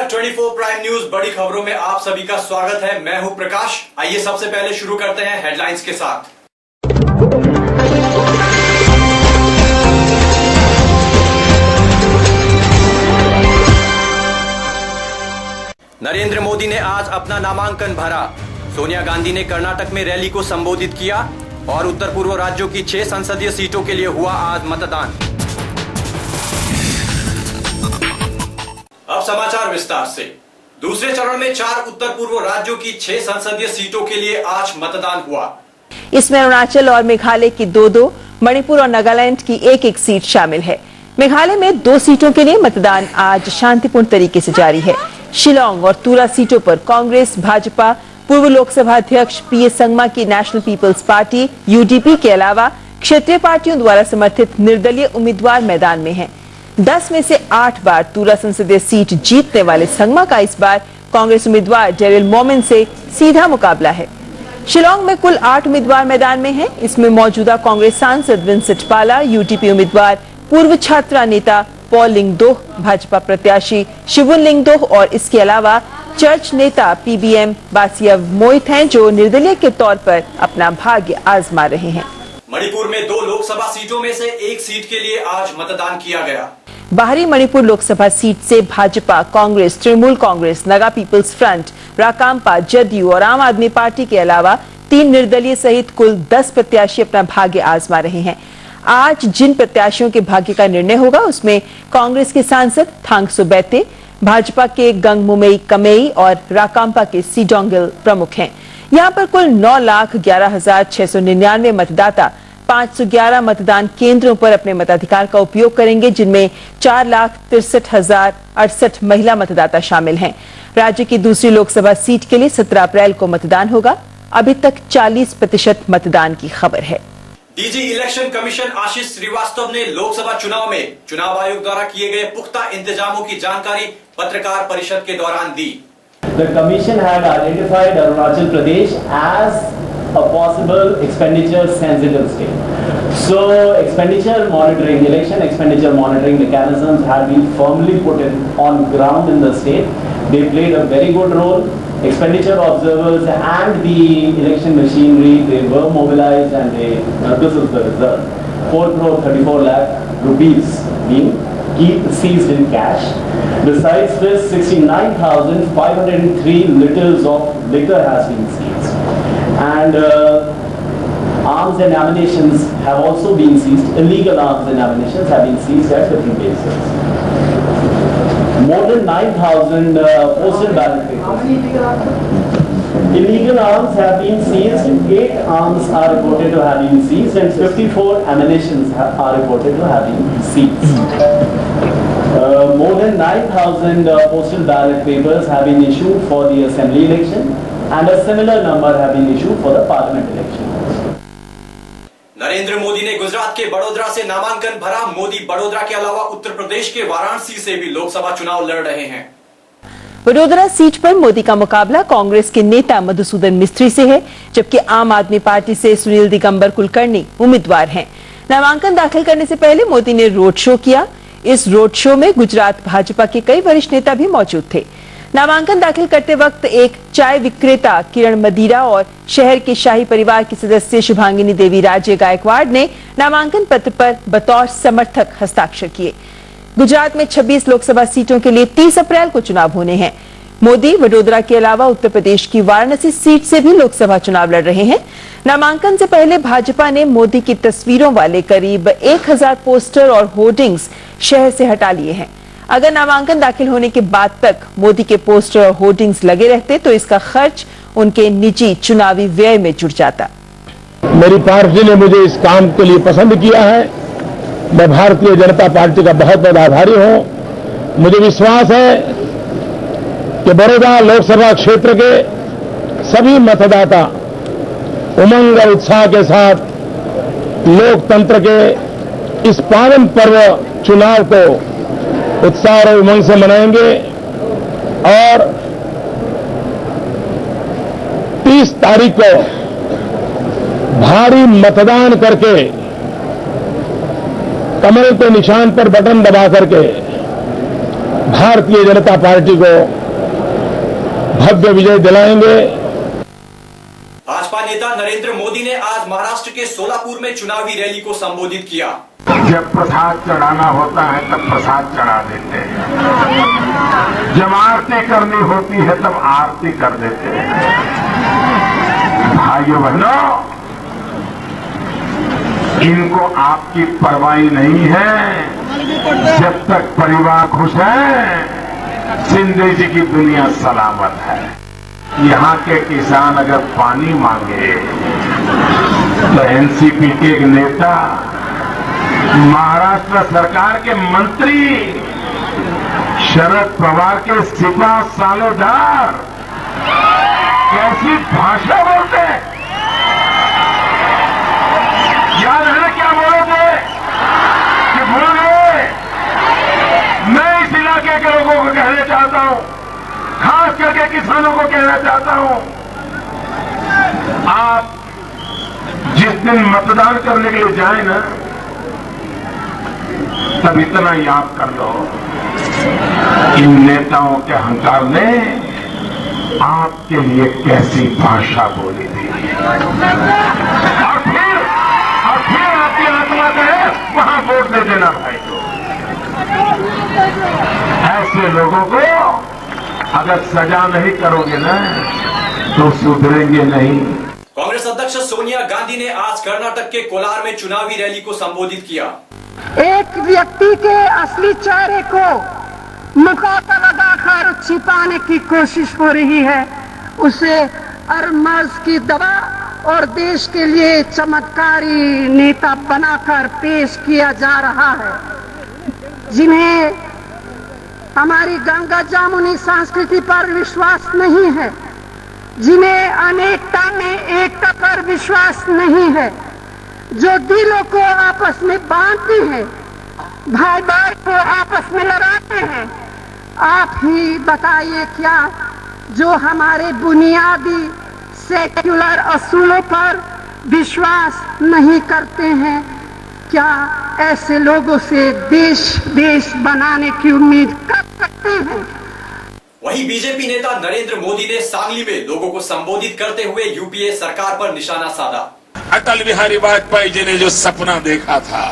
नमस्कार, 24 prime news बड़ी खबरों में आप सभी का स्वागत है। मैं हूं प्रकाश। आइए सबसे पहले शुरू करते हैं हेडलाइंस के साथ। नरेंद्र मोदी ने आज अपना नामांकन भरा। सोनिया गांधी ने कर्नाटक में रैली को संबोधित किया और उत्तर पूर्व राज्यों की 6 संसदीय सीटों के लिए हुआ आज मतदान। अब समाचार विस्तार से। दूसरे चरण में 4 उत्तर पूर्व राज्यों की 6 संसदीय सीटों के लिए आज मतदान हुआ। इसमें अरुणाचल और मेघालय की 2-2, मणिपुर और नागालैंड की 1-1 सीट शामिल है। मेघालय में 2 सीटों के लिए मतदान आज शांतिपूर्ण तरीके से जारी है। शिलांग और तुरा सीटों पर कांग्रेस, भाजपा, पूर्व लोकसभा अध्यक्ष पीए संगमा की नेशनल पीपल्स पार्टी यूडीपी के अलावा क्षेत्रीय पार्टियों द्वारा समर्थित निर्दलीय उम्मीदवार मैदान में हैं। 10 में से 8 बार तुरा संसदीय सीट जीतने वाले संगमा का इस बार कांग्रेस उम्मीदवार डेरिल मोमिन से सीधा मुकाबला है। शिलांग में कुल 8 उम्मीदवार मैदान में हैं। इसमें मौजूदा कांग्रेस सांसद विंसेंट पाला, यूडीपी उम्मीदवार पूर्व छात्रा नेता पॉल लिंगदोह, भाजपा प्रत्याशी शिवुन लिंगदोह और इसके अलावा चर्च नेता पीबीएम बासियाव मोइट हैं, जो निर्दलीय के तौर पर अपना भाग्य आजमा रहे हैं। मणिपुर में 2 लोकसभा सीटों में से 1 सीट के लिए आज मतदान किया गया। बाहरी मणिपुर लोकसभा सीट से भाजपा, कांग्रेस, तृणमूल कांग्रेस, नगा पीपल्स फ्रंट, राकांपा, जदयू और आम आदमी पार्टी के अलावा 3 निर्दलीय सहित कुल 10 प्रत्याशी अपना भाग्य आजमा रहे हैं। आज जिन प्रत्याशियों के भाग्य का निर्णय होगा उसमें कांग्रेस के सांसद थांगसो बैते, भाजपा के गंगमुमेई कमेई और राकांपा के सीडोंगिल प्रमुख हैं। यहाँ पर कुल 9,11,699 मतदाता 511 मतदान केंद्रों पर अपने मताधिकार का उपयोग करेंगे, जिनमें 4,63,068 महिला मतदाता शामिल हैं। राज्य की दूसरी लोकसभा सीट के लिए 17 अप्रैल को मतदान होगा। अभी तक 40% मतदान की खबर है। डीजी इलेक्शन कमीशन आशीष श्रीवास्तव ने लोकसभा चुनाव में चुनाव आयोग द्वारा किए गए पुख्ता इंतजामों की जानकारी पत्रकार परिषद के दौरान दी। The commission had identified Arunachal Pradesh as a possible expenditure sensitive state. So expenditure monitoring, election expenditure monitoring mechanisms have been firmly put on ground in the state. They played a very good role. Expenditure observers and the election machinery, they were mobilized, and this is the result. 4,34 lakh rupees being seized in cash. Besides this, 69,503 liters of liquor has been seized. And arms and ammunitions have also been seized. Illegal arms and ammunitions have been seized at different places. More than 9,000 postal ballot papers. Illegal arms have been seized. 8 arms are reported to have been seized, and 54 ammunitions are reported to have been seized. More than 9,000 postal ballot papers have been issued for the assembly election, and a similar number have been issued for the parliament election. Narendra Modi ने गुजरात के बड़ोदरा से नामांकन भरा। मोदी बड़ोदरा के अलावा उत्तर प्रदेश के वाराणसी से भी लोकसभा चुनाव लड़ रहे हैं। बड़ोदरा सीट पर मोदी का मुकाबला कांग्रेस के नेता मधुसूदन मिस्त्री से है, जबकि आम आदमी पार्टी से सुनील दिगंबर कुलकर्णी उम्मीदवार हैं। नामांकन दाखिल करने से पहले मोदी ने रोड शो किया। इस रोड शो में गुजरात भाजपा के कई वरिष्ठ नेता भी मौजूद थे। नामांकन दाखिल करते वक्त एक चाय विक्रेता किरण मदीरा और शहर के शाही परिवार की सदस्य शुभांगिनी देवी राजे गायकवाड़ ने नामांकन पत्र पर बतौर समर्थक हस्ताक्षर किए। गुजरात में 26 लोकसभा सीटों के लिए 30 अप्रैल को चुनाव होने हैं। मोदी वडोदरा के अलावा उत्तर प्रदेश की वाराणसी सीट से भी लोकसभा चुनाव लड़ रहे हैं। नामांकन से पहले भाजपा ने मोदी की तस्वीरों वाले करीब 1000 पोस्टर और होर्डिंग्स शहर से हटा लिए हैं। अगर नामांकन दाखिल होने के बाद तक मोदी के पोस्टर और होर्डिंग्स लगे रहते तो इसका खर्च उनके निजी चुनावी व्यय में जुड़ जाता। मेरी पार्टी ने मुझे इस काम के लिए पसंद किया है। मैं भारतीय जनता पार्टी का बहुत बड़ा आभारी हूं। मुझे विश्वास है कि बड़ौदा लोकसभा क्षेत्र के सभी मतदाता उमंग और उत्साह के साथ लोकतंत्र के इस पावन पर्व चुनाव को उत्साह और उमंग से मनाएंगे और 30 तारीख को भारी मतदान करके कमल के निशान पर बटन दबा करके भारतीय जनता पार्टी को भव्य विजय दिलाएंगे। भाजपा नेता नरेंद्र मोदी ने आज महाराष्ट्र के सोलापुर में चुनावी रैली को संबोधित किया। जब प्रसाद चढ़ाना होता है तब प्रसाद चढ़ा देते हैं, जब आरती करनी होती है तब आरती कर देते हैं। भाइयों बहनों, इनको आपकी परवाह नहीं है। जब तक परिवार खुश है, सिंधु जी की दुनिया सलामत है। यहाँ के किसान अगर पानी मांगे तो एनसीपी के एक नेता, महाराष्ट्र सरकार के मंत्री, शरद पवार के सिपा सालोदार कैसी भाषा बोलते हैं। याद है क्या बोले थे कि भूल गए? मैं इस इलाके के लोगों को कहना चाहता हूं, खास करके किसानों को कहना चाहता हूं, आप जिस दिन मतदान करने के लिए जाए ना, तब इतना याद कर लो, इन नेताओं के अहंकार ने आपके लिए कैसी भाषा बोली थी। और फिर आपकी आत्मा कहे वहां वोट दे देना भाई। ऐसे लोगों को अगर सजा नहीं करोगे ना तो सुधरेंगे नहीं। कांग्रेस अध्यक्ष सोनिया गांधी ने आज कर्नाटक के कोलार में चुनावी रैली को संबोधित किया। एक व्यक्ति के असली चेहरे को मुखौटा लगाकर छिपाने की कोशिश हो रही है, उसे अरमर्ज की दवा और देश के लिए चमत्कारी नेता बनाकर पेश किया जा रहा है, जिन्हें हमारी गंगा जामुनी संस्कृति पर विश्वास नहीं है, जिन्हें अनेकता में एकता पर विश्वास नहीं है, जो दिलों को आपस में बांधते हैं, भाई भाई को आपस में लड़ाते हैं। आप ही बताइए, क्या जो हमारे बुनियादी सेक्युलर असूलों पर विश्वास नहीं करते हैं, क्या ऐसे लोगों से देश बनाने की उम्मीद कर सकते हैं? वहीं बीजेपी नेता नरेंद्र मोदी ने सांगली में लोगों को संबोधित करते हुए यूपीए सरकार पर निशाना साधा। अटल बिहारी वाजपेयी जी ने जो सपना देखा था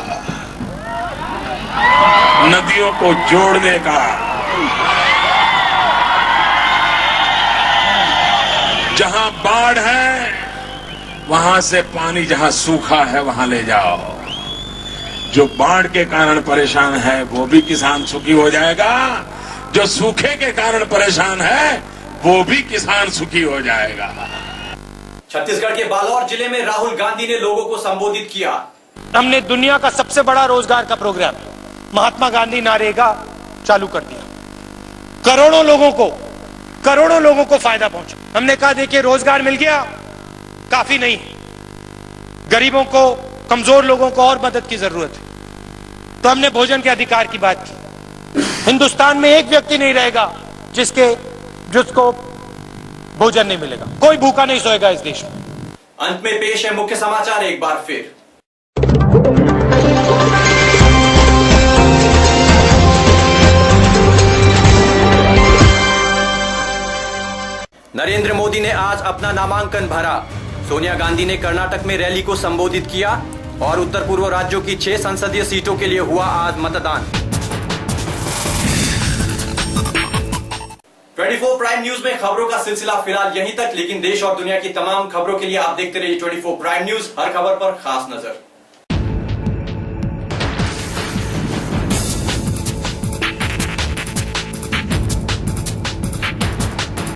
नदियों को जोड़ने का, जहां बाढ़ है वहां से पानी जहां सूखा है वहां ले जाओ, जो बाढ़ के कारण परेशान है वो भी किसान सुखी हो जाएगा, जो सूखे के कारण परेशान है वो भी किसान सुखी हो जाएगा। छत्तीसगढ़ के बालोर जिले में राहुल गांधी ने लोगों को संबोधित किया। हमने दुनिया का सबसे बड़ा रोजगार का प्रोग्राम महात्मा गांधी नरेगा चालू कर दिया। करोड़ों लोगों को फायदा पहुंचा। हमने कहा देखिए रोजगार मिल गया, काफी नहीं, गरीबों को, कमजोर लोगों को और मदद की जरूरत है। तो हमने भोजन के अधिकार की बात की। हिंदुस्तान में एक व्यक्ति नहीं रहेगा जिसको भोजन नहीं मिलेगा, कोई भूखा नहीं सोएगा इस देश में। अंत में पेश है मुख्य समाचार एक बार फिर। नरेंद्र मोदी ने आज अपना नामांकन भरा। सोनिया गांधी ने कर्नाटक में रैली को संबोधित किया और उत्तर पूर्व राज्यों की 6 संसदीय सीटों के लिए हुआ आज मतदान। 24 प्राइम न्यूज में खबरों का सिलसिला फिलहाल यहीं तक, लेकिन देश और दुनिया की तमाम खबरों के लिए आप देखते रहिए 24 प्राइम न्यूज, हर खबर पर खास नजर।